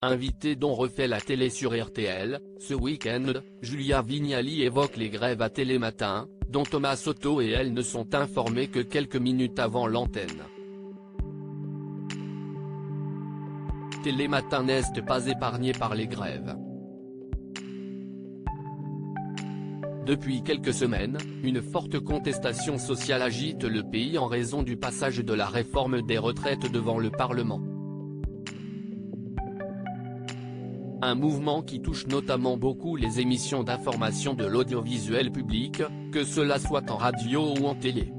Invité dont refait la télé sur RTL, ce week-end, Julia Vignali évoque les grèves à Télématin, dont Thomas Soto et elle ne sont informés que quelques minutes avant l'antenne. Télématin n'est pas épargné par les grèves. Depuis quelques semaines, une forte contestation sociale agite le pays en raison du passage de la réforme des retraites devant le Parlement. Un mouvement qui touche notamment beaucoup les émissions d'information de l'audiovisuel public, que cela soit en radio ou en télé.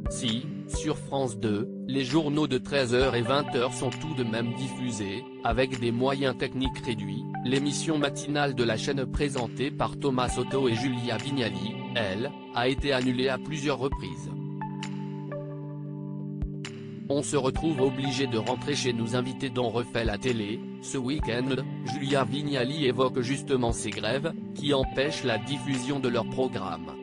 Si, sur France 2, les journaux de 13h et 20h sont tout de même diffusés, avec des moyens techniques réduits, l'émission matinale de la chaîne présentée par Thomas Soto et Julia Vignali, elle, a été annulée à plusieurs reprises. On se retrouve obligé de rentrer chez nous. Invités dont refait la télé, ce week-end, Julia Vignali évoque justement ces grèves, qui empêchent la diffusion de leur programme.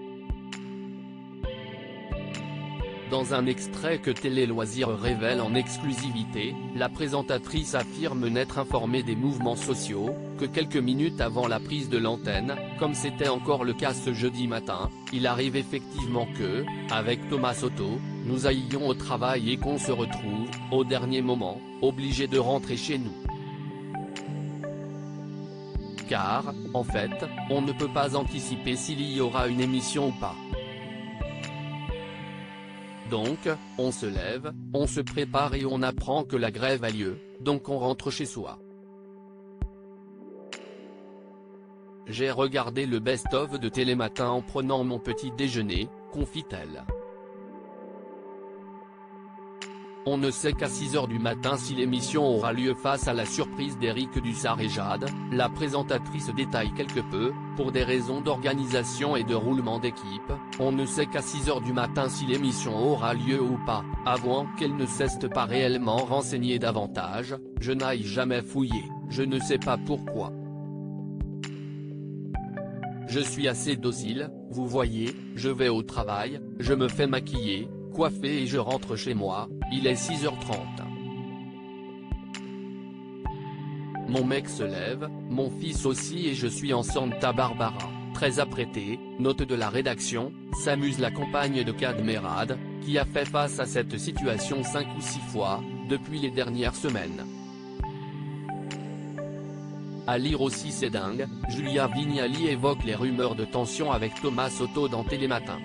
Dans un extrait que Télé Loisirs révèle en exclusivité, la présentatrice affirme n'être informée des mouvements sociaux, que quelques minutes avant la prise de l'antenne, comme c'était encore le cas ce jeudi matin, il arrive effectivement que, avec Thomas Soto, nous aillions au travail et qu'on se retrouve, au dernier moment, obligés de rentrer chez nous. Car, en fait, on ne peut pas anticiper s'il y aura une émission ou pas. Donc, on se lève, on se prépare et on apprend que la grève a lieu, donc on rentre chez soi. J'ai regardé le best-of de Télématin en prenant mon petit déjeuner, confie-t-elle. On ne sait qu'à 6h du matin si l'émission aura lieu face à la surprise d'Éric Dussart et Jade, la présentatrice détaille quelque peu, pour des raisons d'organisation et de roulement d'équipe, on ne sait qu'à 6h du matin si l'émission aura lieu ou pas, avant qu'elle ne s'est pas réellement renseignée davantage, je n'aille jamais fouiller, je ne sais pas pourquoi. Je suis assez docile, vous voyez, je vais au travail, je me fais maquiller, coiffer et je rentre chez moi, il est 6h30. Mon mec se lève, mon fils aussi et je suis en Santa Barbara, très apprêté, note de la rédaction, s'amuse la compagne de Cadmerade, qui a fait face à cette situation 5 ou 6 fois, depuis les dernières semaines. À lire aussi c'est dingue, Julia Vignali évoque les rumeurs de tension avec Thomas Soto dans Télématin.